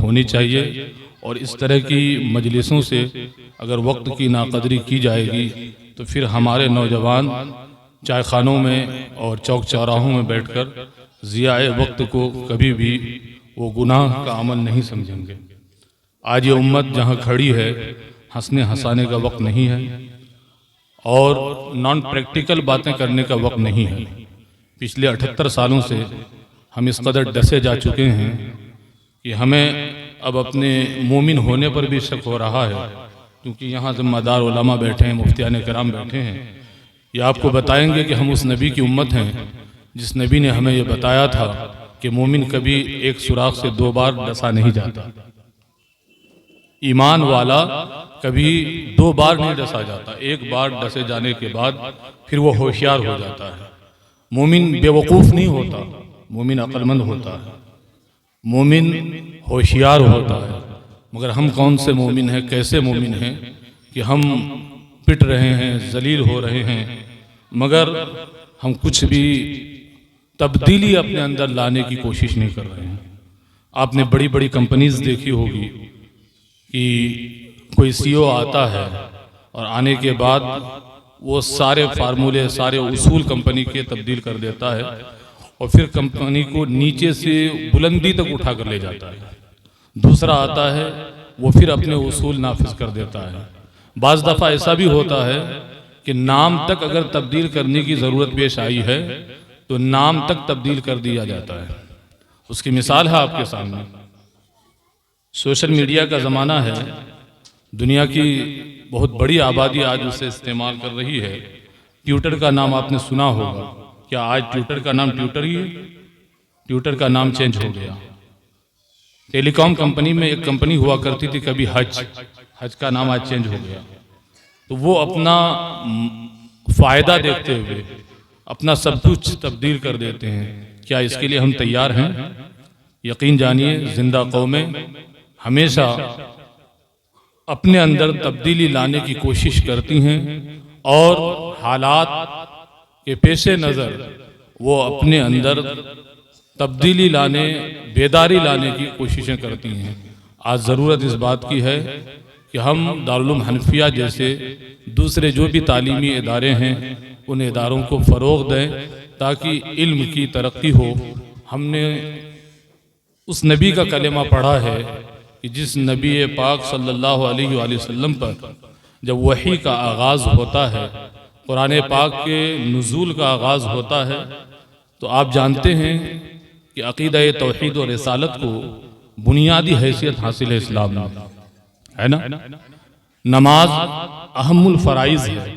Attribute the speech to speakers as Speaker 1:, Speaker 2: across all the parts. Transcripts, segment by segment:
Speaker 1: होनी चाहिए। और इस तरह की मजलिसों से अगर वक्त की नाकदरी की जाएगी तो फिर हमारे नौजवान चाय खानों में और चौक चौराहों में बैठकर ज़ियाए वक्त को कभी भी वो गुनाह का अमल नहीं समझेंगे। आज ये उम्मत जहाँ खड़ी है हंसने हंसाने का वक्त नहीं है और नॉन प्रैक्टिकल बातें करने का वक्त नहीं है। पिछले 78 सालों से हम इस कदर डसे जा चुके हैं कि हमें अब अपने मोमिन होने पर भी शक हो रहा है, क्योंकि यहाँ ज़िम्मेदार उलमा बैठे हैं, मुफ्तियान किराम बैठे हैं। ये आपको बताएंगे कि हम उस नबी की उम्मत हैं जिस नबी ने हमें ये बताया था कि मोमिन कभी एक सुराख से 2 बार डसा नहीं जाता। ईमान वाला कभी 2 बार नहीं डसा जाता, एक बार डसे जाने के बाद फिर वो होशियार हो जाता है। मोमिन बेवकूफ़ नहीं होता, मोमिन अक्लमंद होता है, मोमिन होशियार होता है। मगर हम कौन से मोमिन हैं, कैसे मोमिन हैं कि हम पिट रहे हैं, जलील हो रहे हैं, मगर हम कुछ भी तब्दीली अपने अंदर लाने की कोशिश नहीं कर रहे हैं। आपने बड़ी बड़ी कंपनीज देखी होगी कि कोई सीईओ आता है और आने के बाद वो सारे फार्मूले, सारे उसूल कंपनी के तब्दील कर देता है और फिर कंपनी को नीचे से बुलंदी तक उठा कर ले जाता है। दूसरा आता है वो फिर अपने उसूल नाफिज कर देता है। बाज़ दफ़ा ऐसा भी होता है कि नाम तक अगर तब्दील करने की ज़रूरत पेश आई है तो नाम तक तब्दील कर दिया जाता है। उसकी मिसाल है आपके सामने। सोशल मीडिया का ज़माना है, दुनिया की बहुत बड़ी आबादी आज उसे इस्तेमाल कर रही है। ट्विटर का नाम आपने सुना होगा। क्या आज ट्विटर का नाम ट्विटर ही है? ट्विटर का नाम चेंज हो गया। टेलीकॉम कंपनी में एक कंपनी हुआ करती थी कभी, हज का नाम आज चेंज हो गया। तो वो अपना फ़ायदा देखते हुए अपना सब कुछ तब्दील कर देते हैं। क्या इसके लिए हम तैयार हैं? यकीन जानिए, जिंदा कौमें हमेशा अपने अंदर तब्दीली लाने की कोशिश करती हैं और हालात के पेश नज़र वो अपने अंदर तब्दीली लाने, बेदारी लाने की कोशिशें करती हैं। आज ज़रूरत इस बात की है कि हम दारुल उलूम हनफिया जैसे दूसरे जो भी तालीमी इदारे हैं उन इदारों को फ़रोग़ दें ताकि इल्म की तरक्की हो। हमने उस नबी का कलेमा पढ़ा है कि जिस नबी पाक सल्लल्लाहु अलैहि वसल्लम पर जब वही का आगाज़ होता है, कुरान पाक के नुज़ूल का आगाज़ होता है, तो आप जानते हैं कि अक़ीदा तौहीद और रिसालत को बुनियादी हैसियत हासिल है इस्लाम में, है ना। नमाज अहमुल फ़राइज़ है,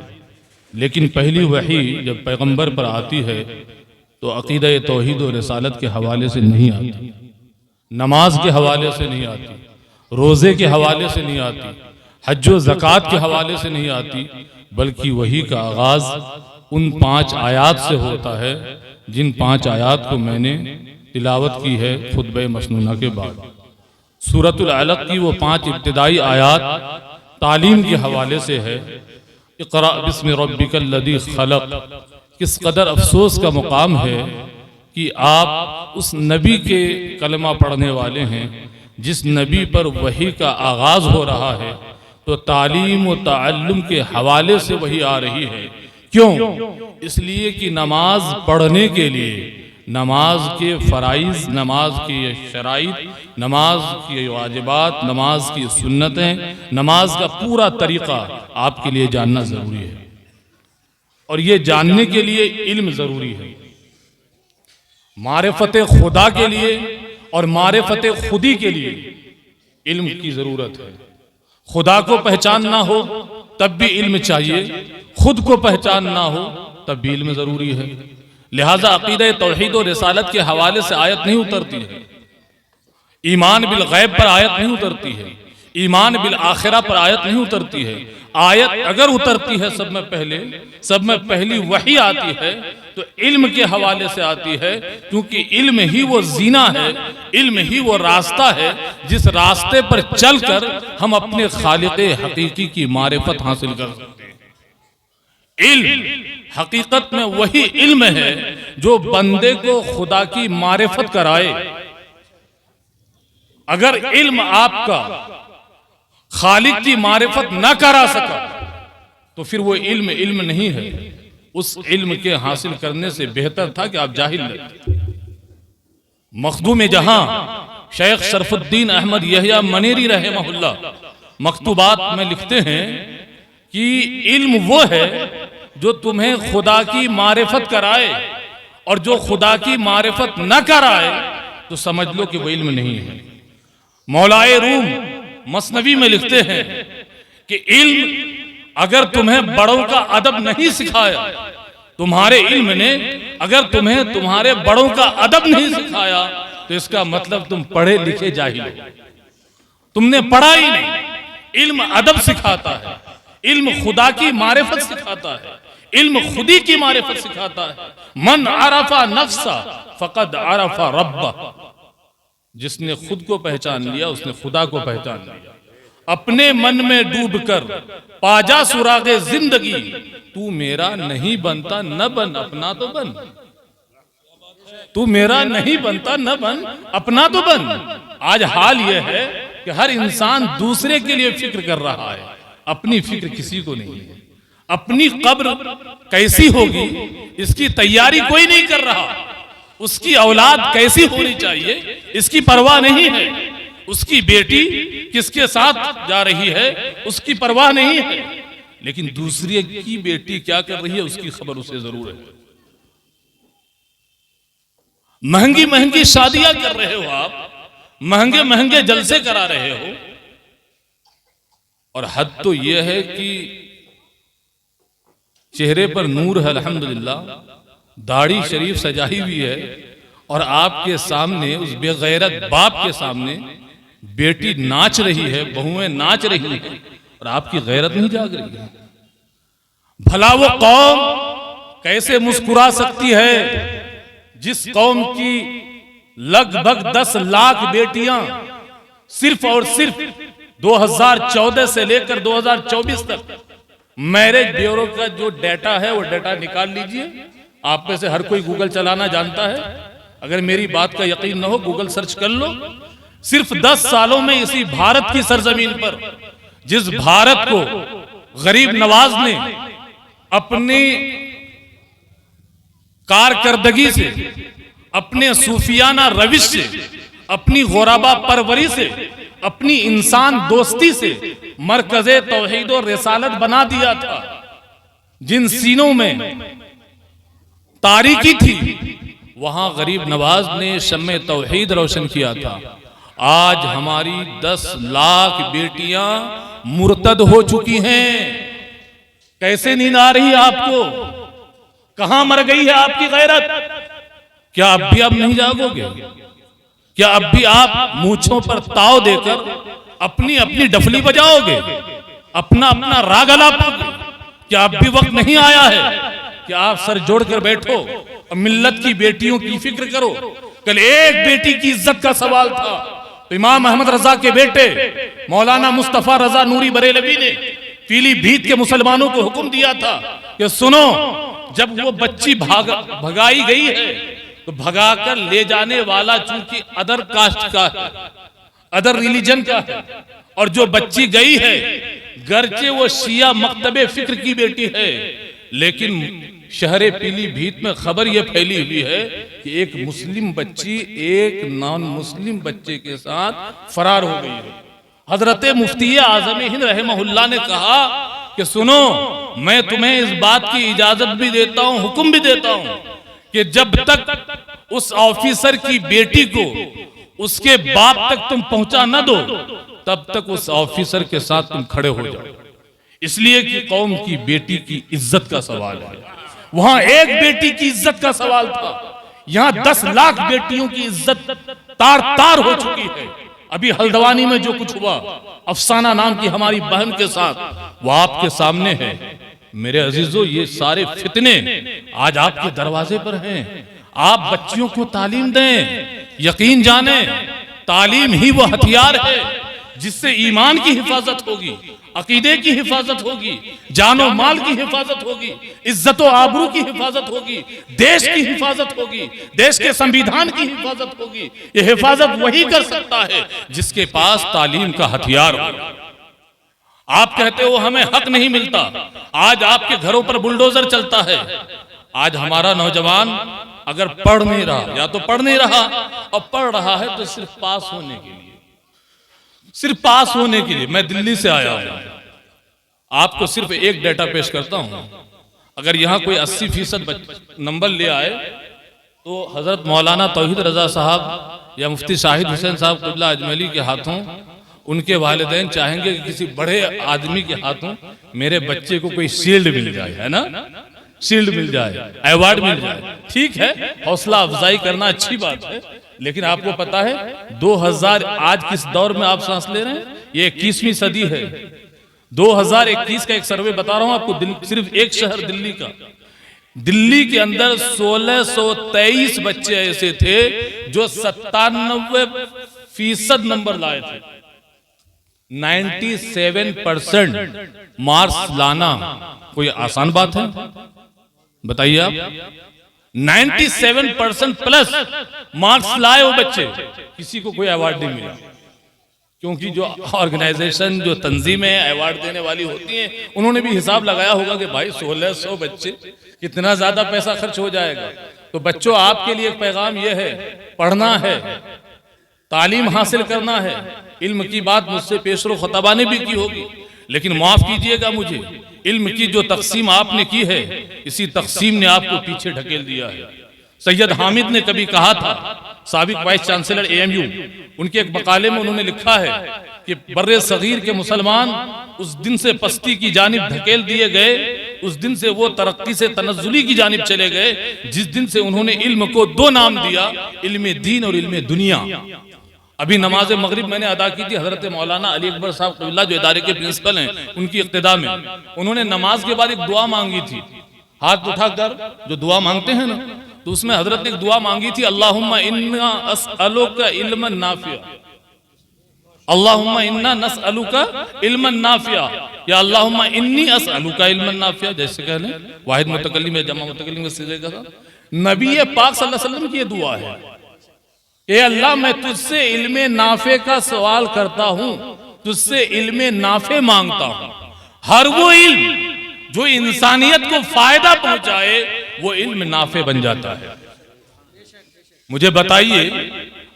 Speaker 1: लेकिन पहली वही जब पैगंबर पर आती है तो अक़ीदा तौहीद और रिसालत के हवाले से नहीं आती, नमाज के हवाले से नहीं आती, रोज़े के हवाले से नहीं आती, हज व ज़कात के हवाले से नहीं आती, बल्कि वही का आगाज़ उन 5 आयात से होता है जिन 5 आयात को मैंने तिलावत की है खुतबे मसनूना के बाद। सूरतुल अलक़ की वो 5 इब्तिदाई आयात तालीम के हवाले से है। इक़रा बिस्मि रब्बिकल लज़ी ख़लक़। किस कदर अफसोस का मुकाम है कि आप उस नबी के कलमा पढ़ने वाले हैं जिस नबी पर वही का आगाज़ हो रहा है, तो तालीम व ताल्लुम के हवाले से वही आ रही है। क्यों? इसलिए कि नमाज पढ़ने के लिए नमाज के फ़राइज़, नमाज की शराइत, नमाज की वाजिबात, नमाज की सुन्नतें, नमाज का पूरा तरीक़ा आपके लिए जानना ज़रूरी है। और ये जानने के लिए इल्म ज़रूरी है। मारिफत खुदा के लिए और मारिफत खुदी के लिए इल्म की ज़रूरत है। खुदा को पहचानना हो तब भी इल्म चाहिए, खुद को पहचान ना हो तब भी इल्म ज़रूरी है। लिहाजा अक़ीदा तौहीद और रिसालत के हवाले से आयत नहीं उतरती है, ईमान बिल गैब पर आयत नहीं उतरती है, ईमान बिल आखिरा पर आयत नहीं उतरती है। आयत अगर उतरती है सब में पहली वही आती है तो इल्म के हवाले से आती है, क्योंकि इल्म ही वो जीना है, इल्म ही वो रास्ता है जिस रास्ते पर चलकर हम अपने खालिक़े हकीकी की मारिफत हासिल कर सकते हैं। इल्म हकीकत में वही इल्म है जो बंदे को खुदा की मारिफत कराए। अगर इल्म आपका खालिक की मारिफत न करा सका तो फिर वो इल्म इल्म नहीं है। उस इल्म के हासिल करने से बेहतर था कि आप जाहिल रहते। मखदूम जहां शेख शरफुद्दीन अहमद यहया मनेरी रहमहुल्लाह मकतूबात में लिखते हैं कि इल्म वो है जो तुम्हें खुदा की मारिफत कराए, और जो खुदा की मारिफत न कराए तो समझ लो कि वो इल्म नहीं है। मौलाए रूम मसनवी में लिखते हैं कि इल्म अगर तुम्हें बड़ों का अदब नहीं सिखाया, तुम्हारे इल्म ने अगर तुम्हें तुम्हारे बड़ों का अदब नहीं सिखाया तो इसका मतलब तुम पढ़े लिखे जाहिल हो, तुमने पढ़ा ही नहीं। इल्म अदब सिखाता है, इल्म खुदा की मारिफत सिखाता है, इल्म खुदी की मारिफत सिखाता है। मन आरफा नफ्सा फकद आरफा रब्बा, जिसने खुद को पहचान लिया उसने खुदा को पहचान लिया। अपने मन में डूबकर पाजा सुरागे जिंदगी, तू मेरा नहीं बनता न बन अपना तो बन, तू मेरा नहीं बनता न बन अपना तो बन। आज हाल यह है कि हर इंसान दूसरे के लिए फिक्र कर रहा है, अपनी फिक्र किसी को नहीं है। अपनी कब्र कैसी होगी इसकी तैयारी कोई नहीं कर रहा, उसकी औलाद कैसी होनी चाहिए इसकी परवाह नहीं है, उसकी बेटी किसके साथ जा रही है उसकी परवाह नहीं है, लेकिन दूसरी की बेटी क्या कर रही है उसकी खबर उसे जरूर है। महंगी महंगी शादियां कर रहे हो आप, महंगे महंगे जलसे करा रहे हो, और हद तो यह है कि चेहरे पर नूर है अल्हम्दुलिल्लाह, दाढ़ी शरीफ सजाई हुई है, और आपके सामने उस बेगैरत बाप के सामने बेटी नाच रही है, बहुएं नाच रही है, और आपकी गैरत नहीं जाग रही है। भला वो कौम कैसे मुस्कुरा सकती है जिस कौम की लगभग 10 लाख बेटियां सिर्फ और सिर्फ 2014 से लेकर 2024 तक, मैरिज ब्यूरो का जो डाटा है वो डाटा निकाल लीजिए। आप में से हर कोई गूगल चलाना जानता है, अगर मेरी बात का यकीन न हो गूगल सर्च कर लो। सिर्फ 10 सालों में इसी भारत की सरजमीन पर, जिस भारत को गरीब नवाज ने अपनी कारकर्दगी से, अपने सूफियाना रविश से, अपनी गोराबा परवरी से, अपनी इंसान दोस्ती से मरकज़े तौहीद और रिसालत बना दिया था। जिन सीनों में तारीकी थी वहां गरीब नवाज ने शम्मे तौहीद रोशन किया था। आज हमारी 10 लाख बेटियां मुर्तद हो चुकी हैं। कैसे नींद आ रही है आपको? कहां मर गई है आपकी गैरत? क्या अब भी आप नहीं जागोगे? क्या अब भी आप मूंछों पर ताव देकर अपनी अपनी डफली बजाओगे, अपना अपना राग अलापोगे? क्या अब भी वक्त नहीं आया है कि आप सर जोड़कर बैठो और मिल्लत की बेटियों की फिक्र करो? कल एक बेटी की इज्जत का सवाल था तो इमाम अहमद रजा के बेटे मौलाना मुस्तफा रजा नूरी बरेलवी ने पीलीभीत के मुसलमानों को हुक्म दिया था कि सुनो, जब वो बच्ची भगाई गई है तो भगाकर ले जाने वाला चूंकि अदर कास्ट का है, अदर रिलीजन का है, और जो बच्ची गई है गर्चे वो शिया मकतबे फिक्र की बेटी है, लेकिन शहरे पीलीभीत में खबर यह फैली हुई है कि एक मुस्लिम बच्ची एक नॉन मुस्लिम बच्चे के साथ फरार हो गई है। हजरत मुफ्ती आजम हिंद रहमहुल्लाह ने कहा कि सुनो, मैं तुम्हें इस बात की इजाजत भी देता हूं, हुक्म भी देता हूं कि जब तक उस ऑफिसर की बेटी को उसके बाप तक तुम पहुंचा न दो तब तक उस ऑफिसर के साथ तुम खड़े हो जाओ। इसलिए कि कौम की बेटी की इज्जत का सवाल है। वहां एक बेटी की इज्जत का सवाल था, यहां 10 लाख बेटियों की इज्जत तार तार हो चुकी है। अभी हल्द्वानी में जो कुछ हुआ अफसाना नाम की हमारी बहन के साथ, वो आपके सामने है। मेरे अजीजों, ये सारे फितने आज आपके दरवाजे पर हैं। आप बच्चियों को तालीम दें, यकीन जाने तालीम ही वो हथियार है जिससे ईमान की हिफाजत होगी, अकीदे की हिफाजत होगी, जानो माल की हिफाजत होगी, इज्जत व आबरू की हिफाजत होगी, देश की हिफाजत होगी, देश के संविधान की हिफाजत होगी। ये हिफाजत वही कर सकता है जिसके पास तालीम का हथियार हो। आप कहते हो हमें हक नहीं मिलता, आज आपके घरों पर बुलडोजर चलता है। आज हमारा नौजवान अगर पढ़ नहीं रहा, या तो पढ़ नहीं रहा, और पढ़ रहा है तो सिर्फ पास होने के लिए, सिर्फ पास होने के लिए। मैं दिल्ली से आया हूं, आपको सिर्फ एक डेटा पेश करता हूं। अगर यहां कोई 80% नंबर ले आए तो हजरत मौलाना तौहीद रजा साहब या मुफ्ती शाहिद हुसैन साहब क़िबला अजमली के हाथों उनके वालिदैन चाहेंगे कि किसी बड़े आदमी के हाथों मेरे बच्चे को कोई शील्ड मिल जाए, है ना, शील्ड मिल जाए, अवार्ड मिल जाए। ठीक है, हौसला अफजाई करना अच्छी बात है, लेकिन आपको पता है 2000 आज किस दौर में आप सांस ले रहे हैं? ये 21वीं सदी है। 2021 का एक सर्वे बता रहा हूं आपको, सिर्फ एक शहर दिल्ली का, दिल्ली के अंदर 1623 बच्चे ऐसे थे जो 97% नंबर लाए थे। 97% मार्क्स लाना कोई आसान बात है? बताइए आप। 97% प्लस मार्क्स लाए वो बच्चे, किसी को कोई अवार्ड नहीं मिला, क्योंकि जो ऑर्गेनाइजेशन, जो तंजीमें अवार्ड देने वाली होती हैं, उन्होंने भी हिसाब लगाया होगा कि भाई 1600 बच्चे, कितना ज्यादा पैसा खर्च हो जाएगा। तो बच्चों, आपके लिए एक पैगाम यह है, पढ़ना है, तालीम हासिल करना है। इल्म की बात मुझसे पेशरो खतबा ने भी की होगी, लेकिन माफ कीजिएगा मुझे, इल्म की जो तकसीम आपने की है, इसी तकसीम ने आपको पीछे ढकेल दिया है। सैयद हामिद ने कभी कहा था, साबिक वाइस चांसलर AMU, उनके एक मकाले में उन्होंने लिखा है कि बर्रे सगीर के मुसलमान उस दिन से पस्ती की जानिब ढकेल दिए गए, उस दिन से वो तरक्की से तनज़्ज़ुली की जानिब चले गए, जिस दिन से उन्होंने इल्म को दो नाम दिया, इल्म दीन और इल्म दुनिया। अभी नमाज मगरिब मैंने अदा की थी, हजरत मौलाना अली अकबर साहब क़िबला जो इदारे के प्रिंसिपल हैं, उनकी इक़्तिदा में उन्होंने नमाज के बाद एक दुआ मांगी थी, हाथ उठाकर जो दुआ मांगते हैं ना, तो उसमें हजरत ने एक दुआ मांगी थी, अल्लाहुम्मा इन्ना असअलुका इल्मन नाफिया, अल्लाहुम्मा इन्ना नसअलुका इल्मन नाफिया, या अल्लाहुम्मा इन्नी असअलुका इल्मन नाफिया, जैसे कह लें वाहिद मुतकल्लिम या जमा मुतकल्लिम के सिगे का। नबी पाक सल्लल्लाहु अलैहि वसल्लम की ये दुआ है, ए अल्लाह मैं तुझसे इल्मे नाफे का सवाल करता हूं, तुझसे इल्मे नाफे मांगता हूं। हर वो इल्म जो इंसानियत को फायदा पहुंचाए, वो इल्म नाफे बन जाता है। मुझे बताइए,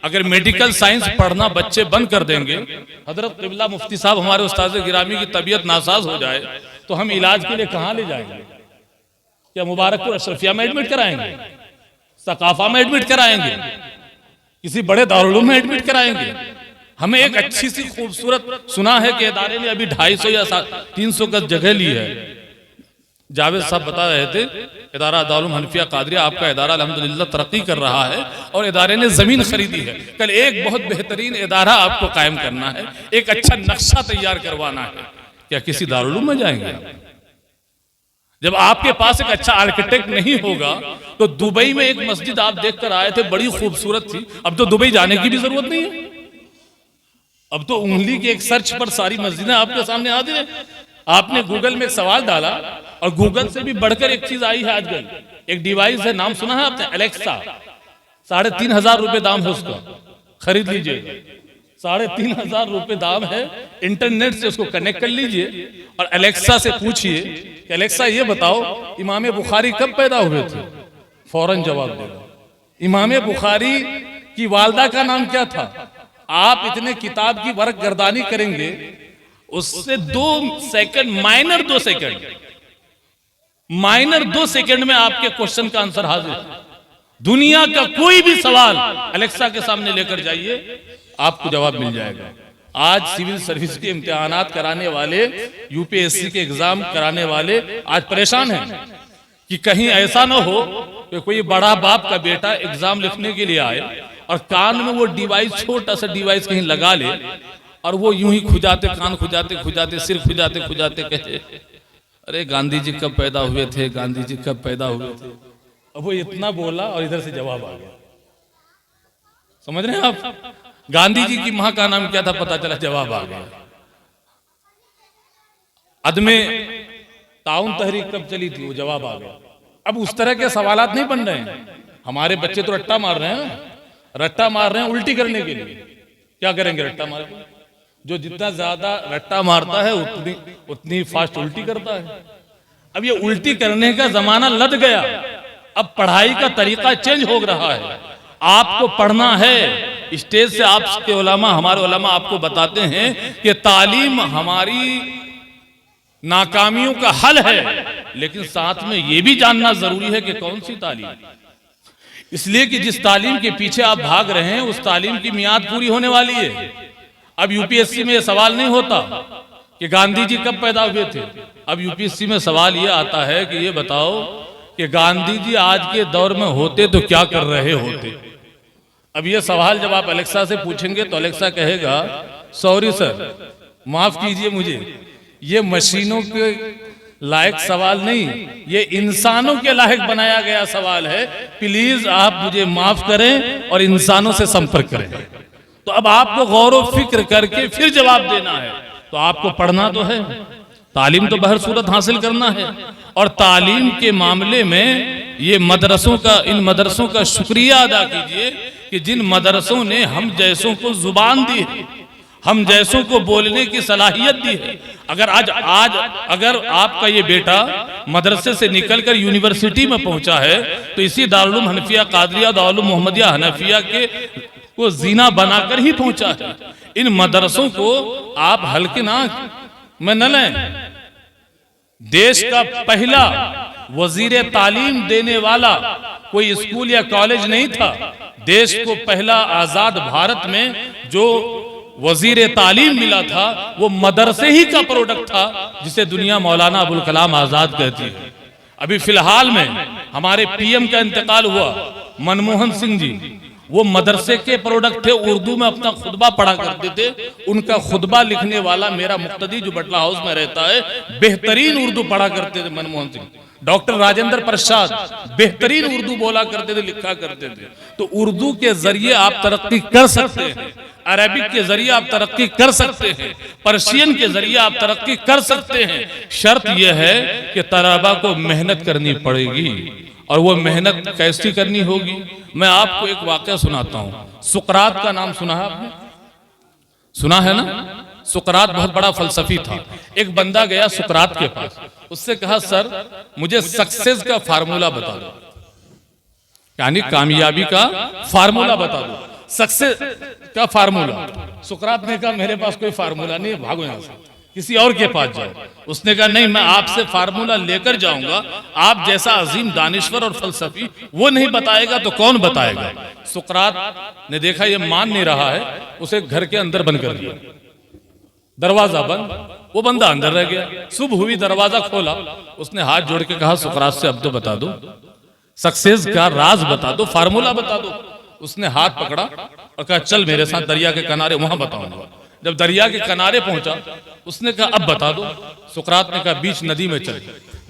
Speaker 1: अगर मेडिकल साइंस पढ़ना बच्चे बंद कर देंगे, हजरत क़िबला मुफ्ती साहब हमारे उस्ताद गिरामी की तबीयत नासाज हो जाए, तो हम इलाज के लिए कहां ले जाएंगे? क्या मुबारकपुर अशरफिया में एडमिट कराएंगे? सकाफा में एडमिट कराएंगे? किसी बड़े दारुल में एडमिट कराएंगे? हमें एक अच्छी सी खूबसूरत, सुना है कि इदारे ने अभी 250 या 300 गज जगह ली है। जावेद साहब बता रहे थे, इदारा दारुल हनफिया कादरिया, आपका इदारा अल्हम्दुलिल्लाह तरक्की कर रहा है और इदारे ने जमीन खरीदी है। कल एक बहुत बेहतरीन इदारा आपको कायम करना है, एक अच्छा नक्शा तैयार करवाना है। क्या किसी दारुल में जाएंगे? जब आपके पास एक अच्छा आर्किटेक्ट नहीं होगा, तो दुबई में एक मस्जिद आप देखकर आए थे, बड़ी खूबसूरत थी, अब तो दुबई जाने की भी जरूरत नहीं है। अब तो उंगली के एक सर्च पर सारी मस्जिदें आपके सामने आ रही है। आपने गूगल में एक सवाल डाला और गूगल से भी बढ़कर एक चीज आई है आजकल, एक डिवाइस है, नाम सुना है आपने? एलेक्सा। 3,500 रुपए दाम है उसका, खरीद लीजिए। 3,500 रुपए दाम है, इंटरनेट से उसको कनेक्ट कर लीजिए और एलेक्सा से पूछिए कि एलेक्सा ये बताओ इमाम बुखारी कब पैदा हुए थे? फौरन जवाब देगा। इमाम बुखारी की वालदा का नाम क्या था? आप इतने किताब की वर्क गर्दानी करेंगे, उससे 2 सेकंड, माइनर 2 सेकंड में आपके क्वेश्चन का आंसर हाजिर। दुनिया का कोई भी सवाल एलेक्सा के सामने लेकर जाइए, आपको जवाब मिल जाएगा। आज सिविल सर्विस के इम्तिहानात कराने वाले, UPSC के एग्जाम कराने वाले आज परेशान हैं कि कहीं ऐसा ना हो कि कोई बड़ा बाप का बेटा एग्जाम लिखने के लिए आए और कान में वो डिवाइस, छोटा सा डिवाइस कहीं लगा ले और वो यूं ही खुजाते, कान खुजाते, सिर खुजाते कहते, अरे गांधी जी कब पैदा हुए थे, गांधी जी कब पैदा हुए थे। अब वो इतना बोला और इधर से जवाब आ गया। समझ रहे हैं आप? गांधी जी की मां का नाम क्या था पता चला, जवाब आ गया। अदमे ताउन तहरीक कब चली थी, वो जवाब आ गया। अब उस तरह के सवालात नहीं बन रहे हैं। हमारे बच्चे तो रट्टा मार रहे हैं, रट्टा मार रहे हैं उल्टी करने के लिए। क्या करेंगे रट्टा मार के? जो जितना ज्यादा रट्टा मारता है उतनी फास्ट उल्टी करता है। अब ये उल्टी करने का जमाना लद गया। अब पढ़ाई का तरीका चेंज हो रहा है। आपको पढ़ना है, स्टेज से आपके उलमा, हमारे उलमा आपको बताते हैं कि तालीम हमारी नाकामियों का हल है, लेकिन साथ में यह भी जानना जरूरी है कि कौन सी तालीम। इसलिए कि जिस तालीम के पीछे आप भाग रहे हैं उस तालीम की मियाद पूरी होने वाली है। अब यूपीएससी में यह सवाल नहीं होता कि गांधी जी कब पैदा हुए थे। अब यूपीएससी में सवाल यह आता है कि ये बताओ कि गांधी जी आज के दौर में होते तो क्या कर रहे होते। अब ये सवाल जब आप अलेक्सा से पूछेंगे तो अलेक्सा कहेगा सॉरी सर, माफ कीजिए मुझे, ये मशीनों के लायक सवाल नहीं, ये इंसानों के लायक बनाया गया सवाल है। प्लीज आप मुझे माफ करें और इंसानों से संपर्क करें। तो अब आपको गौर व फिक्र करके फिर जवाब देना है। तो आपको पढ़ना तो है, तालीम तो बहर सूरत हासिल करना है। और तालीम के मामले में ये मदरसों का, इन मदरसों का शुक्रिया अदा कीजिए कि जिन मदरसों ने हम जैसों को जुबान दी है, हम जैसों को बोलने की सलाहियत दी है। अगर आज अगर आपका ये बेटा मदरसे से निकलकर यूनिवर्सिटी में पहुंचा है तो इसी दारुल उलूम हनफिया कादरिया, दारुल उलूम मोहम्मदिया हनफिया के को जीना बनाकर ही पहुंचा है। इन मदरसों को आप हल्के ना में न लें। देश का पहला वजीर तालीम देने वाला कोई स्कूल या कॉलेज नहीं था। देश को पहला आजाद भारत में जो वजीर तालीम मिला था वो मदरसे ही का प्रोडक्ट था, जिसे दुनिया मौलाना अबुल कलाम आजाद कहती है। अभी फिलहाल में हमारे पीएम का इंतकाल हुआ, मनमोहन सिंह जी, वो मदरसे के प्रोडक्ट थे। उर्दू में अपना खुतबा पढ़ा करते थे। उनका खुतबा लिखने वाला मेरा मुक्तदी जो बटला हाउस में रहता है, बेहतरीन उर्दू पढ़ा करते थे मनमोहन सिंह। डॉक्टर राजेंद्र प्रसाद बेहतरीन उर्दू बोला करते थे, लिखा करते थे। तो उर्दू के जरिए आप तरक्की कर सकते हैं, अरबिक के जरिए आप तरक्की कर सकते हैं, पर्शियन के जरिए आप तरक्की कर सकते हैं। शर्त यह है कि तलबा को मेहनत करनी पड़ेगी। और वो मेहनत कैसी करनी होगी? मैं आपको एक वाकया सुनाता हूं। सुकरात का नाम सुना है आपने? सुना है ना? सुकरात बहुत बड़ा फलसफी था। एक बंदा गया सुकरात के पास, उससे कहा सर मुझे सक्सेस का फार्मूला बता दो, यानी कामयाबी का फार्मूला बता दो, सक्सेस का फार्मूला। सुकरात ने कहा मेरे पास कोई फार्मूला नहीं है, भागो यहां से, किसी और के पास जाओ। उसने कहा नहीं, मैं आपसे फार्मूला लेकर जाऊंगा, आप जैसा अजीम दानिश्वर और फलसफी वो नहीं बताएगा तो कौन बताएगा। सुकरात ने देखा ये मान नहीं रहा है, उसे घर के अंदर बंद कर दिया, दरवाजा बंद। वो बंदा अंदर रह गया। सुबह हुई, दरवाजा खोला, उसने हाथ जोड़ के कहा सुकरात से अब तो बता दो, सक्सेस का राज बता दो, फार्मूला बता दो। उसने हाथ पकड़ा और कहा चल मेरे साथ दरिया के किनारे, वहां बताऊंगा। जब दरिया के किनारे पहुंचा उसने कहा अब बता दो। सुकरात ने कहा बीच नदी में चल,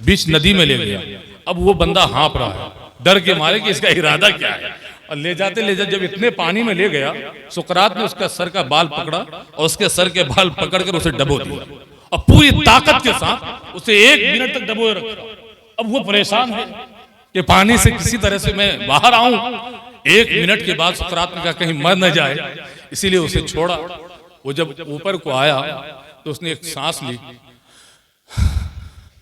Speaker 1: बीच नदी में ले गया। अब वो बंदा हाँप रहा है डर के मारे कि इसका इरादा क्या है। और ले जाते जब इतने पानी में ले गया, सुकरात ने उसका सर का बाल पकड़ा और उसके सर के बाल पकड़कर उसे डबो दिया और पूरी ताकत के साथ उसे 1 मिनट तक डबोए रखा। अब वो परेशान है कि पानी से किसी तरह से मैं बाहर आऊं। 1 मिनट के बाद सुकरात ने कहा कहीं मर न जाए, इसीलिए उसे छोड़ा। वो जब ऊपर को आया तो उसने एक सांस ली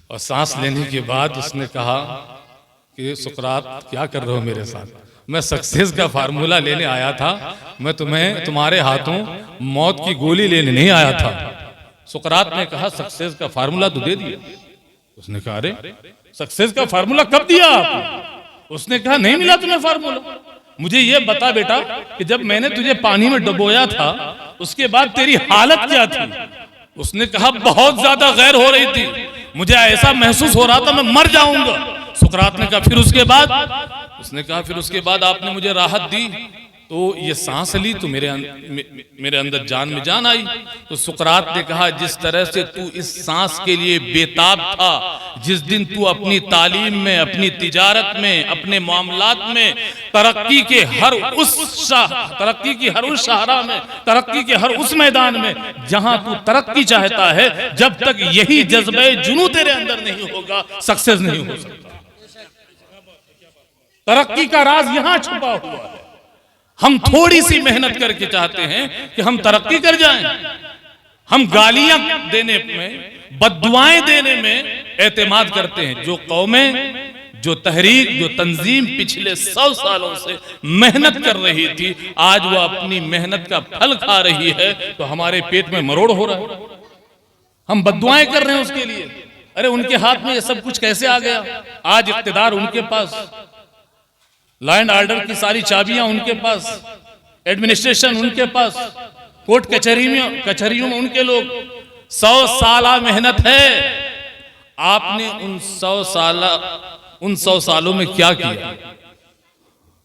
Speaker 1: और सांस लेने के बाद उसने कहा कि सुकरात क्या कर रहे हो मेरे साथ? मैं सक्सेस का फार्मूला लेने आया था, मैं तुम्हारे हाथों मौत की गोली लेने नहीं आया था। सुकरात ने कहा सक्सेस का फार्मूला तो दे दिया। उसने कहा अरे सक्सेस का फार्मूला कब दिया आपने? उसने कहा नहीं मिला तुम्हें फार्मूला। मुझे ये बता बेटा कि जब मैंने तुझे पानी में डुबोया था उसके बाद तेरी हालत क्या थी? उसने कहा बहुत ज्यादा गैर हो रही थी, मुझे ऐसा महसूस हो रहा था मैं मर जाऊंगा। सुकरात ने कहा फिर उसके बाद? उसने कहा फिर उसके बाद आपने मुझे राहत दी। तो तो ये सांस ली तो मेरे अंदर जान में जान आई। तो सुकरात ने कहा, जिस तरह से तू इस सांस के लिए बेताब था, जिस दिन तू अपनी तालीम में, अपनी तिजारत में, अपने मामलात में तरक्की की हर उस शाहरा में, तरक्की के हर उस मैदान में जहां तू तरक्की चाहता है, जब तक यही जज्बे जुनू तेरे अंदर नहीं होगा, सक्सेस नहीं हो सकता। तरक्की का राज यहां छुपा हुआ है। हम थोड़ी सी मेहनत करके चाहते हैं कि हम तरक्की कर जाएं। हम गालियां देने में, बद्दुआएं देने में एतमाद करते हैं। जो कौमें, जो तहरीक, जो तंजीम पिछले 100 सालों से मेहनत कर रही थी, आज वो अपनी मेहनत का फल खा रही है, तो हमारे पेट में मरोड़ हो रहा है। हम बद्दुआएं कर रहे हैं उसके लिए। अरे उनके हाथ में ये सब कुछ कैसे आ गया? आज इख्तिदार उनके पास, लॉ एंड ऑर्डर की सारी चाबियां उनके पास, एडमिनिस्ट्रेशन उनके पास, कोर्ट कचहरियों में उनके लोग। 100 साल मेहनत है। आपने उन 100 सालों में क्या किया?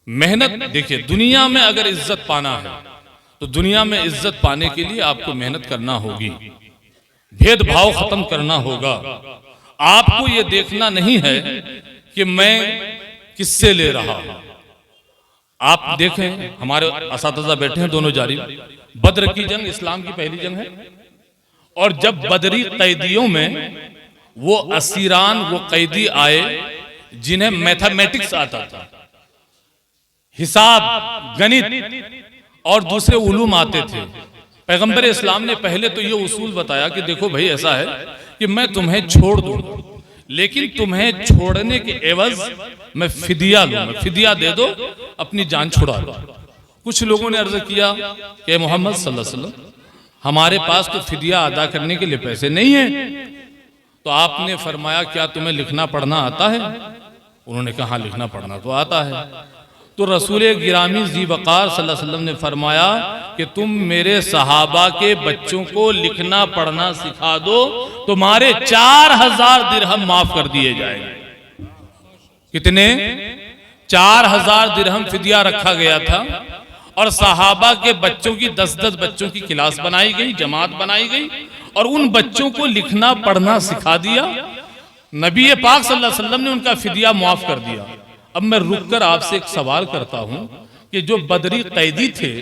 Speaker 1: मेहनत देखिए, दुनिया में अगर इज्जत पाना है तो दुनिया में इज्जत पाने के लिए आपको मेहनत करना होगी, भेदभाव खत्म करना होगा। आपको यह देखना नहीं है कि मैं किससे ले रहा हूं। आप देखें, हमारे असातिज़ा बैठे हैं दोनों जारी। बद्र की जंग इस्लाम की पहली जंग है, और जब बदरी कैदियों में वो असीरान, वो कैदी आए जिन्हें मैथमेटिक्स आता था, हिसाब, गणित और दूसरे उलूम आते थे, पैगंबर इस्लाम ने पहले तो ये उसूल बताया कि देखो भाई, ऐसा है कि मैं तुम्हें छोड़ दूंगा, लेकिन तुम्हें छोड़ने के एवज मैं फिदिया लूंगा, फिदिया दे दो, अपनी जान छुड़ा लो। कुछ लोगों ने अर्ज किया कि मोहम्मद सल्लल्लाहु अलैहि वसल्लम, हमारे पास तो फिदिया अदा करने के लिए पैसे नहीं है। तो आपने फरमाया, क्या तुम्हें लिखना पढ़ना आता है? उन्होंने कहा, लिखना पढ़ना तो आता है। तो रसूल गिरामी ज़ी वक़ार सल्लल्लाहु अलैहि वसल्लम ने फरमाया कि तुम मेरे सहाबा के बच्चों को लिखना पढ़ना सिखा दो, तुम्हारे 4000 दिरहम माफ कर दिए जाएंगे। कितने? 4000 दिरहम फिदिया रखा गया था, और सहाबा के बच्चों की 10-10 बच्चों की क्लास बनाई गई, जमात बनाई गई, और उन बच्चों को लिखना पढ़ना सिखा दिया। नबी पाक सल्लल्लाहु अलैहि वसल्लम ने उनका फिदिया माफ कर दिया। अब मैं रुककर आपसे एक सवाल करता हूं कि जो बदरी कैदी थे,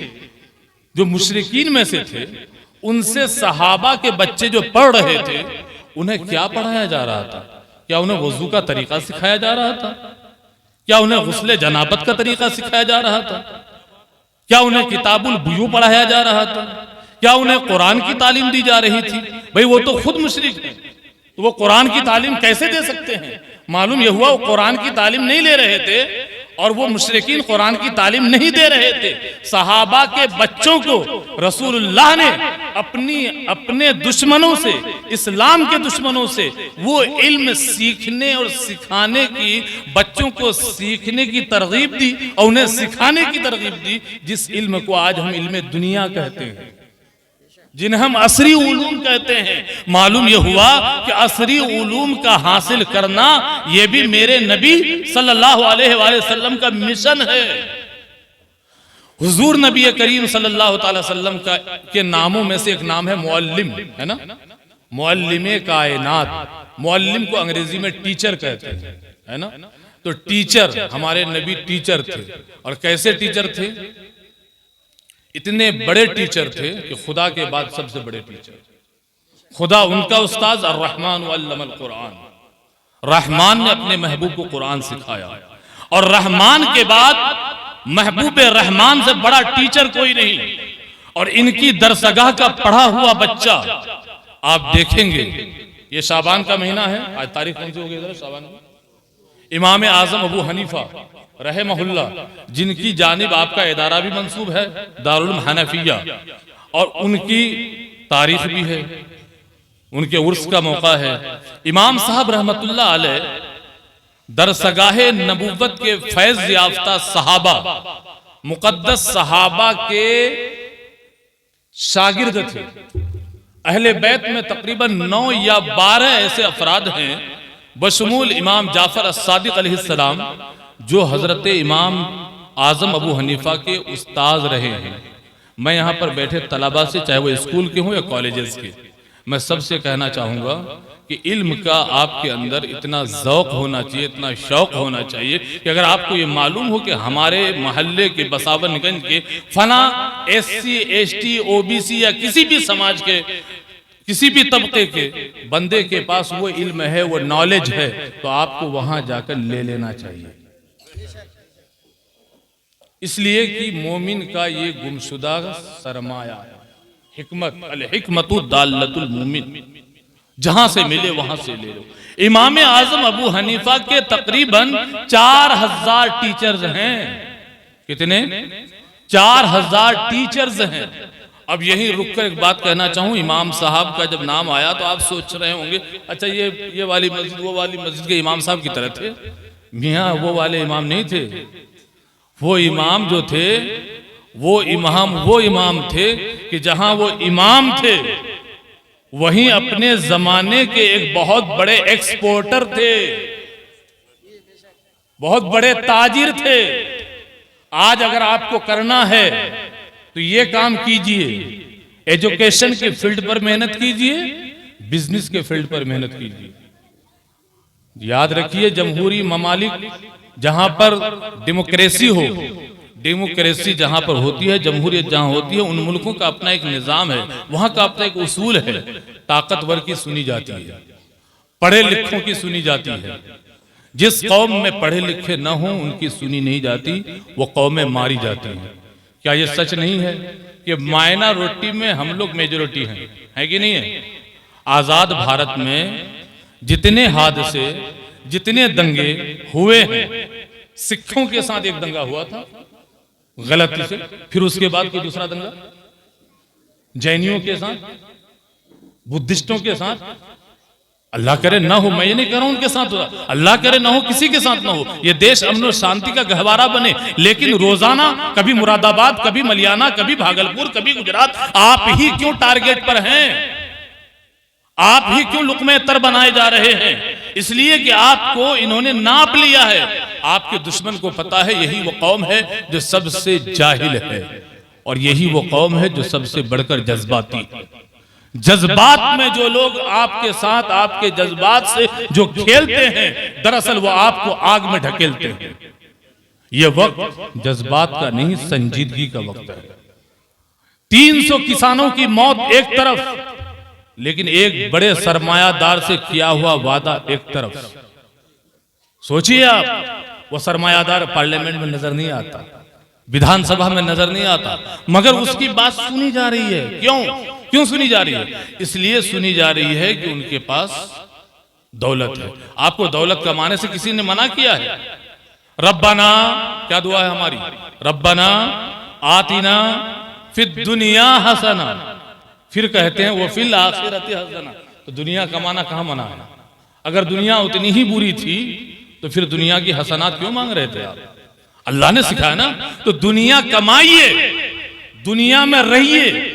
Speaker 1: जो मुशरिकीन में से थे, उनसे सहाबा के बच्चे जो पढ़ रहे थे, उन्हें क्या पढ़ाया जा रहा था? क्या उन्हें वजू का तरीका सिखाया जा रहा था? क्या उन्हें गुस्ले जनाबत का तरीका सिखाया जा रहा था? क्या उन्हें किताबुल बुयू पढ़ाया जा रहा था? क्या उन्हें कुरान की तालीम दी जा रही थी? भाई वो तो खुद मुशरिक है, तो वो कुरान की तालीम कैसे दे सकते हैं? मालूम यह हुआ वो कुरान की तालीम नहीं ले रहे थे, और वो मुशरिकीन कुरान की तालीम नहीं दे रहे थे। सहाबा के बच्चों को रसूलुल्लाह ने अपने दुश्मनों से, इस्लाम के दुश्मनों से, वो इल्म सीखने और सिखाने की, बच्चों को सीखने की तरगीब दी और उन्हें सिखाने की तरगीब दी, जिस इल्म को आज हम इल्म दुनिया कहते हैं, जिन्हें हम असरी उलूम कहते हैं। मालूम यह हुआ कि असरी उलूम का हासिल करना यह भी मेरे नबी सल्लल्लाहु अलैहि वसल्लम का मिशन है। हुजूर नबी करीम सल्लल्लाहु अलैहि वसल्लम के नामों में से एक नाम है मुअल्लिम, है ना? मुअल्लिमे कायनात। मुअल्लिम को अंग्रेजी में टीचर कहते हैं, है ना? तो टीचर, हमारे नबी टीचर थे। और कैसे टीचर थे? इतने बड़े टीचर थे कि खुदा के बाद सबसे बड़े टीचर, खुदा उनका उस्ताद अर्रहमान वल्लमल कुरान। रहमान ने अपने महबूब को कुरान सिखाया, और रहमान के बाद महबूब रहमान से बड़ा टीचर कोई नहीं। और इनकी दरसगाह का पढ़ा हुआ बच्चा आप देखेंगे, ये शाबान का महीना है, आज तारीख कौन सी हो गई शाबान? इमाम आजम अबू हनीफा रहमहुल्लाह, जिनकी जानिब आपका इदारा भी मंसूब है, दारुल हनफिया, और उनकी तारीख भी है, उनके उर्स का मौका है। इमाम साहब रहमतुल्लाह अलैह दरसगाहे नबुव्वत के फैज याफ्ता सहाबा, मुकद्दस सहाबा के शागिर्द थे। अहले बैत में तकरीबन 9 या 12 ऐसे अफराद हैं, बशमूल इमाम जाफर अस्सादिक अलैहिस्सलाम, जो हजरत इमाम आजम अबू हनीफा के उस्ताद रहे हैं। मैं यहाँ पर बैठे तलबा से, चाहे वो स्कूल के हों या कॉलेजेस के, मैं सबसे कहना चाहूँगा कि इल्म का आपके अंदर इतना ज़ौक़ होना चाहिए, इतना शौक़ होना चाहिए कि अगर आपको ये मालूम हो कि हमारे मोहल्ले के बसावनगंज के फना SC ST OBC या किसी भी समाज के किसी भी तबके के बंदे के पास वो इल्म है, वो नॉलेज है, तो आपको वहां जाकर ले लेना चाहिए। इसलिए कि मोमिन का ये गुमशुदा सरमाया है, हिकमत, अल हिकमतु दाल्लतुल मोमिन, जहां से मिले वहां से ले लो। इमाम आजम अबू हनीफा के तकरीबन 4000 टीचर्स हैं। कितने? 4000 टीचर्स हैं। अब यहीं रुककर एक बात कहना चाहूं, इमाम साहब का जब नाम आया तो आप सोच रहे होंगे अच्छा ये वाली मस्जिद वो वाली मस्जिद के इमाम साहब की तरह थे। मियाँ वो वाले इमाम नहीं थे। वो इमाम जो थे वो इमाम थे कि जहां वो इमाम थे वहीं अपने जमाने के एक बहुत बड़े एक्सपोर्टर थे, बहुत बड़े ताजिर थे। आज अगर आपको करना है तो ये काम कीजिए, एजुकेशन के फील्ड पर मेहनत कीजिए, बिजनेस के फील्ड पर मेहनत कीजिए। याद रखिए, जमहूरी ममालिक जहां पर डेमोक्रेसी हो, डेमोक्रेसी जहां पर होती है, जमहूरियत जहां होती है, उन मुल्कों का अपना एक निजाम है, वहां का अपना एक उसूल है। ताकतवर की सुनी जाती है, पढ़े लिखों की सुनी जाती है। जिस कौम में पढ़े लिखे न हो उनकी सुनी नहीं जाती, वो कौमें मारी जाती हैं। क्या ये सच नहीं है कि माइनॉरिटी में हम लोग मेजोरिटी हैं, है कि नहीं है? आजाद भारत में जितने हादसे, जितने दंगे हुए हैं, सिखों के साथ एक दंगा हुआ था गलती से, फिर उसके बाद कोई दूसरा दंगा जैनियों के साथ, बुद्धिस्टों के साथ। अल्लाह करे ना हो, मैं ये नहीं कह रहा हूं उनके साथ, अल्लाह करे ना हो, किसी के साथ ना हो, ये देश अमन और शांति का गहवारा बने। लेकिन रोजाना कभी मुरादाबाद, कभी मलियाना, कभी भागलपुर, कभी गुजरात, आप ही क्यों टारगेट पर हैं? आप ही क्यों लुक़्मे तर बनाए जा रहे हैं? इसलिए कि आपको इन्होंने नाप लिया है। आपके दुश्मन को पता है यही वो कौम है जो सबसे जाहिल है, और यही वो कौम है जो सबसे बढ़कर जज्बाती है। जज्बात में जो लोग आपके साथ, आपके जज्बात से जो खेलते हैं, दरअसल वो आपको आग में ढकेलते हैं। ये वक्त जज्बात का नहीं, संजीदगी का वक्त है। 300 किसानों की मौत एक तरफ, लेकिन एक बड़े सरमायादार से किया हुआ वादा एक तरफ। सोचिए आप, वो सरमायादार पार्लियामेंट में नजर नहीं आता, विधानसभा में नजर नहीं आता, मगर उसकी बात सुनी जा रही है। क्यों सुनी जा रही है? इसलिए सुनी जा रही है कि उनके पास दौलत है। आपको दौलत कमाने से किसी ने मना किया है? रब्बना, क्या दुआ है हमारी? रब्बना आतिना फिद दुनिया हसना, फिर कहते हैं वो फिल आखिरती हसना। तो दुनिया कमाना कहां मना है? अगर दुनिया उतनी ही बुरी थी तो फिर दुनिया की हसनात क्यों मांग रहे थे आप? अल्लाह ने सिखाया ना, तो दुनिया कमाइए, दुनिया में रहिए,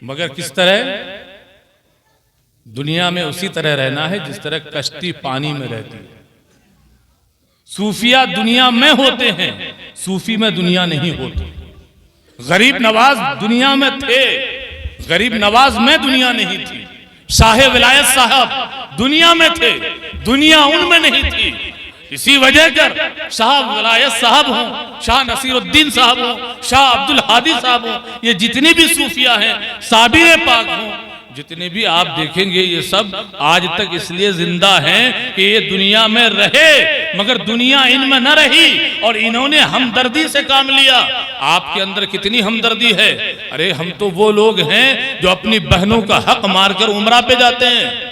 Speaker 1: मगर किस तरह? दुनिया में उसी तरह रहना है जिस तरह कश्ती पानी में रहती है। सूफिया दुनिया में होते हैं, सूफी में दुनिया नहीं होती। गरीब नवाज दुनिया में थे, गरीब नवाज में दुनिया नहीं थी। शाह विलायत साहब दुनिया में थे, दुनिया उनमें नहीं थी। इसी वजह कर शाह विलायत साहब हों, शाह नसीरुद्दीन साहब हों, शाह अब्दुल हादी साहब हों, ये जितनी भी सूफिया हैं, साबिर पाक हों, जितने भी आप देखेंगे, ये सब आज तक इसलिए जिंदा हैं कि ये दुनिया में रहे, मगर दुनिया इनमें न रही और इन्होंने हमदर्दी से काम लिया। आपके अंदर कितनी हमदर्दी है? अरे हम तो वो लोग हैं जो अपनी बहनों का हक मारकर उम्रा पे जाते हैं,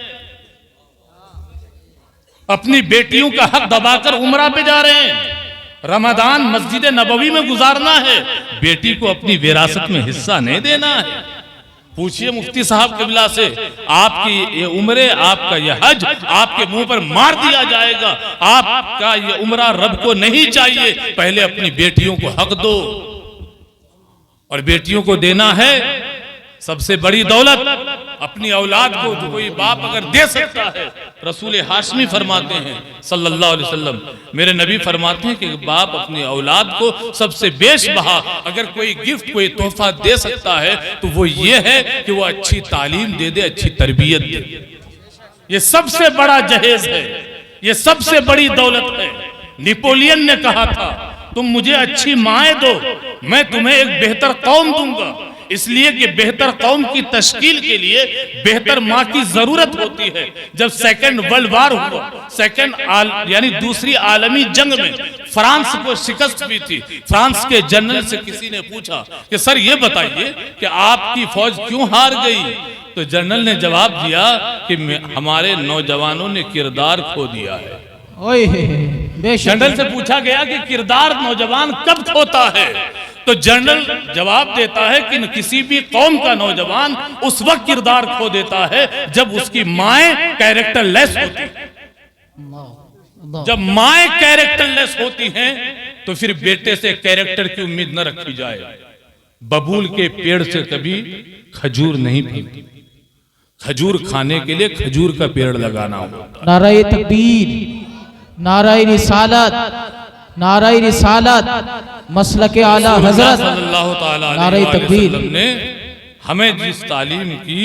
Speaker 1: अपनी बेटियों का हक दबाकर उम्रा पे जा रहे हैं। रमजान मस्जिद नबवी में गुजारना है, बेटी को अपनी विरासत में हिस्सा नहीं देना है। पूछिए मुफ्ती साहब किबला से, आपकी ये उम्रे, आपका ये हज आपके मुंह पर मार दिया जाएगा। आपका ये उम्रा रब को नहीं चाहिए, पहले अपनी बेटियों को हक दो। और बेटियों को देना है सबसे बड़ी दौलत। अपनी औलाद को जो कोई बाप अगर दे सकता है, रसूल हाशमी फरमाते हैं सल्लल्लाहु अलैहि वसल्लम, मेरे नबी फरमाते हैं कि बाप अपनी औलाद को सबसे बेशबहा अगर कोई गिफ्ट कोई तोहफा दे सकता है तो वो ये है कि वो अच्छी तालीम दे दे, अच्छी तरबियत दे। ये सबसे बड़ा जहेज है, ये सबसे बड़ी दौलत है। नेपोलियन ने कहा था तुम मुझे अच्छी माएँ दो, मैं तुम्हें एक बेहतर कौम दूंगा, इसलिए कि बेहतर कौम की तश्कील के लिए बेहतर माँ की जरूरत होती है। जब सेकेंड वर्ल्ड वार हुआ, यानी दूसरी आलमी जंग में फ्रांस को शिकस्त हुई थी, फ्रांस के जनरल से किसी ने पूछा कि सर ये बताइए कि आपकी फौज क्यों हार गई? तो जनरल ने जवाब दिया कि हमारे नौजवानों ने किरदार खो दिया है। जनरल से पूछा गया कि किरदार नौजवान कब खोता है? तो जनरल जवाब देता है कि किसी भी कौम का नौजवान उस वक्त किरदार खो देता है जब उसकी माएँ कैरेक्टरलेस होती हैं। जब माएँ कैरेक्टरलेस होती हैं तो फिर बेटे से कैरेक्टर की उम्मीद न रखी जाए। बबूल के पेड़ से कभी खजूर नहीं फलती, खजूर खाने के लिए खजूर का पेड़ लगाना होता।
Speaker 2: नाराए तकबीर, नाराए रिसालत, नाराए रिसालत, मसलके आला हजरत
Speaker 1: सल्लल्लाहु तआला
Speaker 2: नाराए
Speaker 1: अलैहि
Speaker 2: तकबीर
Speaker 1: वसल्लम ने हमें जिस तालीम की,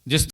Speaker 1: जिस